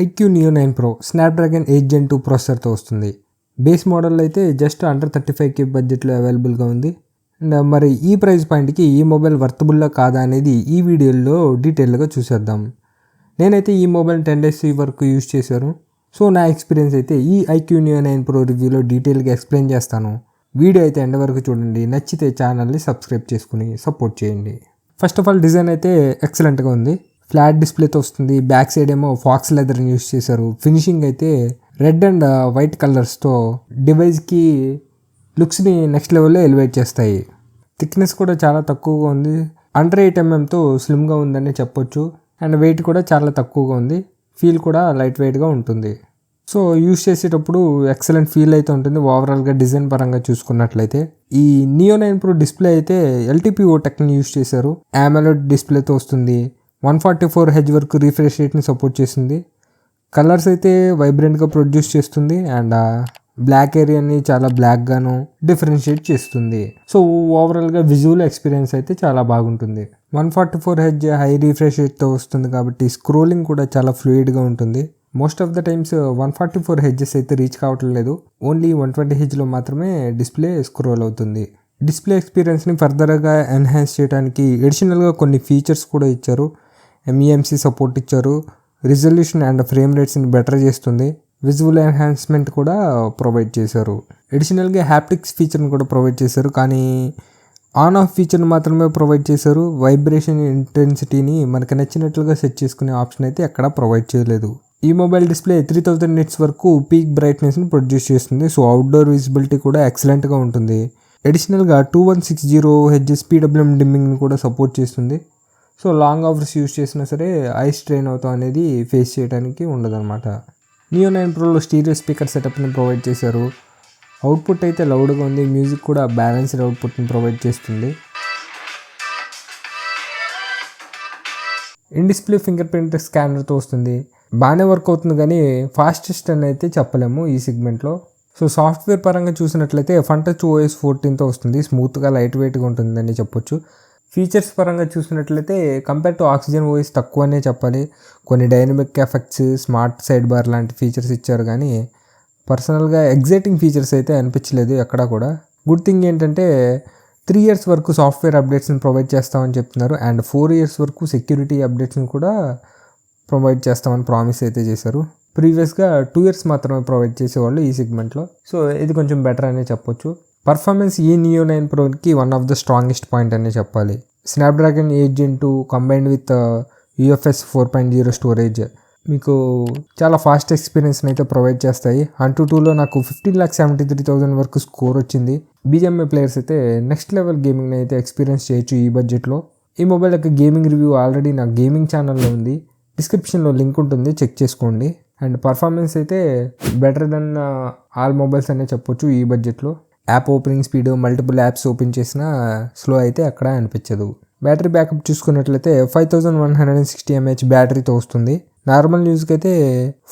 iQOO Neo 9 Pro Snapdragon 8 Gen 2 ప్రాసెసర్తో వస్తుంది. Base model అయితే just under 35K బడ్జెట్లో అవైలబుల్గా ఉంది. అండ్ మరి ఈ ప్రైస్ పాయింట్కి ఈ మొబైల్ వర్తబుల్లా కాదా అనేది ఈ వీడియోలో డీటెయిల్గా చూసేద్దాం. నేనైతే ఈ మొబైల్ 10 days వరకు యూజ్ చేశాను. సో నా ఎక్స్పీరియన్స్ అయితే ఈ iQOO Neo 9 Pro రివ్యూలో డీటెయిల్గా ఎక్స్ప్లెయిన్ చేస్తాను. వీడియో అయితే ఎండ్ వరకు చూడండి. నచ్చితే ఛానల్ని సబ్స్క్రైబ్ చేసుకుని సపోర్ట్ చేయండి. ఫస్ట్ ఆఫ్ ఆల్ డిజైన్ అయితే ఎక్సలెంట్గా ఉంది. ఫ్లాట్ డిస్ప్లేతో వస్తుంది. బ్యాక్ సైడ్ ఏమో ఫాక్స్ లెదర్ని యూస్ చేశారు. ఫినిషింగ్ అయితే రెడ్ అండ్ వైట్ కలర్స్తో డివైస్కి లుక్స్ని నెక్స్ట్ లెవెల్లో ఎలివేట్ చేస్తాయి. థిక్నెస్ కూడా చాలా తక్కువగా ఉంది. అండర్ 8 mmతో స్లిమ్గా ఉందని చెప్పొచ్చు. అండ్ వెయిట్ కూడా చాలా తక్కువగా ఉంది. ఫీల్ కూడా లైట్ వెయిట్గా ఉంటుంది. సో యూస్ చేసేటప్పుడు ఎక్సలెంట్ ఫీల్ అయితే ఉంటుంది. ఓవరాల్గా డిజైన్ పరంగా చూసుకున్నట్లయితే ఈ Neo 9 Pro డిస్ప్లే అయితే LTPO టెక్ని యూస్ చేశారు. AMOLED డిస్ప్లేతో వస్తుంది. 144Hz వరకు రిఫ్రెష్ రేట్ని సపోర్ట్ చేస్తుంది. కలర్స్ అయితే వైబ్రెంట్గా ప్రొడ్యూస్ చేస్తుంది. అండ్ బ్లాక్ ఏరియాని చాలా బ్లాక్గాను డిఫరెన్షియేట్ చేస్తుంది. సో ఓవరాల్గా విజువల్ ఎక్స్పీరియన్స్ అయితే చాలా బాగుంటుంది. 144Hz హై రిఫ్రెష్ రేట్తో వస్తుంది కాబట్టి స్క్రోలింగ్ కూడా చాలా ఫ్లూయిడ్గా ఉంటుంది. Most of the times 144Hz అయితే రీచ్ కావట్లేదు. ఓన్లీ 120Hzలో మాత్రమే డిస్ప్లే స్క్రోల్ అవుతుంది. డిస్ప్లే ఎక్స్పీరియన్స్ని ఫర్దర్గా ఎన్హాన్స్ చేయడానికి అడిషనల్గా కొన్ని ఫీచర్స్ కూడా ఇచ్చారు. MEMC సపోర్ట్ ఇచ్చారు. రిజల్యూషన్ అండ్ ఫ్రేమ్ రేట్స్ని బెటర్ చేస్తుంది. విజువల్ ఎన్హాన్స్మెంట్ కూడా ప్రొవైడ్ చేశారు. అడిషనల్గా హ్యాప్టిక్స్ ఫీచర్ని కూడా ప్రొవైడ్ చేశారు. కానీ ఆన్ ఆఫ్ ఫీచర్ని మాత్రమే ప్రొవైడ్ చేశారు. వైబ్రేషన్ ఇంటెన్సిటీని మనకు నచ్చినట్లుగా సెట్ చేసుకునే ఆప్షన్ అయితే ఎక్కడా ప్రొవైడ్ చేయలేదు. ఈ మొబైల్ డిస్ప్లే 3000 nits వరకు పీక్ బ్రైట్నెస్ని ప్రొడ్యూస్ చేస్తుంది. సో అవుట్డోర్ విజిబిలిటీ కూడా ఎక్సలెంట్గా ఉంటుంది. అడిషనల్గా 2160Hz PWM డిమ్మింగ్ని కూడా సపోర్ట్ చేస్తుంది. సో లాంగ్ అవర్స్ యూస్ చేసినా సరే ఐ స్ట్రెయిన్ అవుతాం అనేది ఫేస్ చేయడానికి ఉండదన్నమాట. Neo 9 Proలో స్టీరియో స్పీకర్ సెటప్ని ప్రొవైడ్ చేశారు. అవుట్పుట్ అయితే లౌడ్గా ఉంది. మ్యూజిక్ కూడా బ్యాలెన్స్డ్ అవుట్పుట్ని ప్రొవైడ్ చేస్తుంది. ఇన్ డిస్ప్లే ఫింగర్ ప్రింట్ స్కానర్తో వస్తుంది. బాగానే వర్క్ అవుతుంది కానీ ఫాస్టెస్ట్ అని అయితే చెప్పలేము ఈ సెగ్మెంట్లో. సో సాఫ్ట్వేర్ పరంగా చూసినట్లయితే FunTouch OS 14తో వస్తుంది. స్మూత్గా లైట్ వెయిట్గా ఉంటుందని చెప్పొచ్చు. ఫీచర్స్ పరంగా చూసినట్లయితే కంపేర్ టు ఆక్సిజన్ OS తక్కువనే చెప్పాలి. కొన్ని dynamic effects, smart side bar లాంటి ఫీచర్స్ ఇచ్చారు కానీ పర్సనల్గా ఎగ్జైటింగ్ ఫీచర్స్ అయితే అనిపించలేదు ఎక్కడా కూడా. గుడ్ థింగ్ ఏంటంటే 3 years వరకు సాఫ్ట్వేర్ అప్డేట్స్ని ప్రొవైడ్ చేస్తామని చెప్తున్నారు. అండ్ 4 years వరకు సెక్యూరిటీ అప్డేట్స్ని కూడా ప్రొవైడ్ చేస్తామని ప్రామిస్ అయితే చేశారు. ప్రీవియస్గా 2 years మాత్రమే ప్రొవైడ్ చేసేవాళ్ళు ఈ సెగ్మెంట్లో. సో ఇది కొంచెం బెటర్ అనే చెప్పొచ్చు. పర్ఫార్మెన్స్ ఈ Neo 9 Proకి one of the strongest point అనే చెప్పాలి. Snapdragon 8 Gen 2 combined with UFS 4.0 storage మీకు చాలా ఫాస్ట్ ఎక్స్పీరియన్స్ని అయితే ప్రొవైడ్ చేస్తాయి. Antutu 2లో నాకు 15,73,000 వరకు స్కోర్ వచ్చింది. BGMI ప్లేయర్స్ అయితే నెక్స్ట్ లెవెల్ గేమింగ్ని అయితే ఎక్స్పీరియన్స్ చేయొచ్చు ఈ బడ్జెట్లో. ఈ మొబైల్ యొక్క గేమింగ్ రివ్యూ ఆల్రెడీ నా గేమింగ్ ఛానల్లో ఉంది. డిస్క్రిప్షన్లో లింక్ ఉంటుంది, చెక్ చేసుకోండి. అండ్ పర్ఫార్మెన్స్ అయితే బెటర్ దెన్ ఆల్ మొబైల్స్ అనే చెప్పొచ్చు ఈ బడ్జెట్లో. App opening speed multiple apps open చేసినా స్లో అయితే అక్కడ అనిపించదు. బ్యాటరీ బ్యాకప్ చూసుకున్నట్లయితే 5160 mAh బ్యాటరీతో వస్తుంది. నార్మల్ యూజ్కి అయితే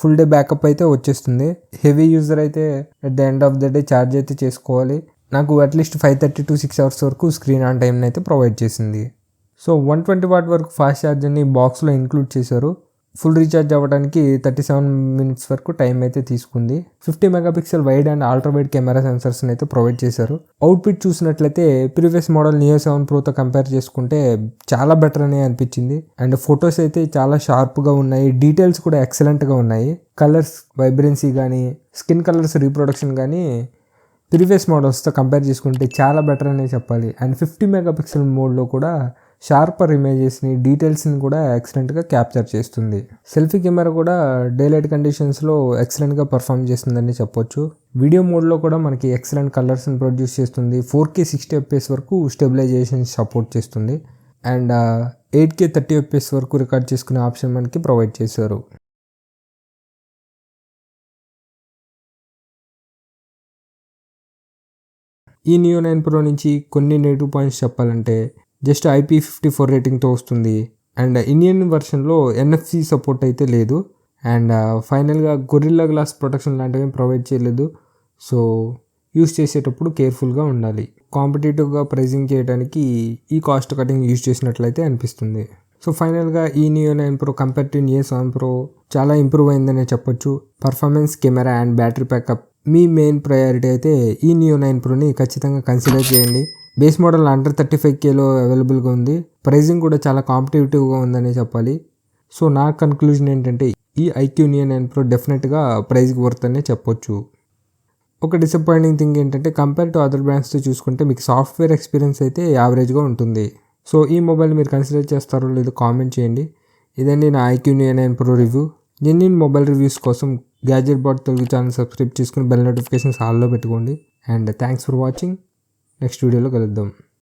ఫుల్ డే బ్యాకప్ అయితే వచ్చేస్తుంది. హెవీ యూజర్ అయితే at the end of the day charge అయితే చేసుకోవాలి. నాకు అట్లీస్ట్ 5:30 to 6 hours వరకు స్క్రీన్ ఆన్ టైంని అయితే ప్రొవైడ్ చేసింది. సో 120 watt వరకు ఫాస్ట్ ఛార్జర్ని బాక్స్లో ఇంక్లూడ్ చేశారు. ఫుల్ రీఛార్జ్ అవ్వడానికి 37 minutes వరకు టైం అయితే తీసుకుంది. 50 MP wide and ultra wide camera సెన్సర్స్ని అయితే ప్రొవైడ్ చేశారు. అవుట్పుట్ చూసినట్లయితే ప్రీవియస్ మోడల్ Neo 7 Proతో కంపేర్ చేసుకుంటే చాలా బెటర్ అనే అనిపించింది. అండ్ ఫొటోస్ అయితే చాలా షార్ప్గా ఉన్నాయి. డీటెయిల్స్ కూడా ఎక్సలెంట్గా ఉన్నాయి. కలర్స్ వైబ్రెన్సీ కానీ స్కిన్ కలర్స్ రీప్రొడక్షన్ కానీ ప్రీవియస్ మోడల్స్తో కంపేర్ చేసుకుంటే చాలా బెటర్ అనే చెప్పాలి. అండ్ 50 MP మోడ్లో కూడా షార్పర్ ఇమేజెస్ని, డీటెయిల్స్ని కూడా ఎక్సలెంట్గా క్యాప్చర్ చేస్తుంది. సెల్ఫీ కెమెరా కూడా డేలైట్ కండిషన్స్లో ఎక్సలెంట్గా పర్ఫామ్ చేస్తుందని చెప్పొచ్చు. వీడియో మోడ్లో కూడా మనకి ఎక్సలెంట్ కలర్స్ని ప్రొడ్యూస్ చేస్తుంది. 4K 60 FPS వరకు స్టెబిలైజేషన్ సపోర్ట్ చేస్తుంది. అండ్ 8K 30 FPS వరకు రికార్డ్ చేసుకునే ఆప్షన్ మనకి ప్రొవైడ్ చేశారు. ఈ Neo 9 Pro నుంచి కొన్ని నెగిటివ్ పాయింట్స్ చెప్పాలంటే జస్ట్ IP54 రేటింగ్తో వస్తుంది. అండ్ ఇండియన్ వెర్షన్లో NFC సపోర్ట్ అయితే లేదు. అండ్ ఫైనల్గా గొరిల్లా గ్లాస్ ప్రొటెక్షన్ లాంటివి ప్రొవైడ్ చేయలేదు. సో యూస్ చేసేటప్పుడు కేర్ఫుల్గా ఉండాలి. కాంపిటేటివ్గా ప్రైజింగ్ చేయడానికి ఈ కాస్ట్ కటింగ్ యూజ్ చేసినట్లయితే అనిపిస్తుంది. సో ఫైనల్గా ఈ neo 9 Pro compare to neo 7 Pro చాలా ఇంప్రూవ్ అయిందనే చెప్పొచ్చు. Performance, camera and battery backup me main priority అయితే ఈ నియో 9 Proని ఖచ్చితంగా కన్సిడర్ చేయండి. బేస్ మోడల్ అండర్ 35Kలో అవైలబుల్గా ఉంది. ప్రైజింగ్ కూడా చాలా కాంపిటేటివ్గా ఉందనే చెప్పాలి. సో నా కన్క్లూజన్ ఏంటంటే ఈ ఐక్యూ నియో 9 Pro డెఫినెట్గా ప్రైజ్కి వర్త్ అనే చెప్పొచ్చు. ఒక డిసప్పాయింటింగ్ థింగ్ ఏంటంటే కంపేర్ టు అదర్ బ్రాండ్స్తో చూసుకుంటే మీకు సాఫ్ట్వేర్ ఎక్స్పీరియన్స్ అయితే యావరేజ్గా ఉంటుంది. సో ఈ మొబైల్ మీరు కన్సిడర్ చేస్తారో లేదో కామెంట్ చేయండి. ఇదండి నా iQOO Neo 9 Pro review. Genuine mobile reviews కోసం gadget bot Telugu channel subscribe చేసుకుని బెల్ నోటిఫికేషన్స్ ఆల్లో పెట్టుకోండి. And thanks for watching. Next వీడియోలో కలుద్దాం.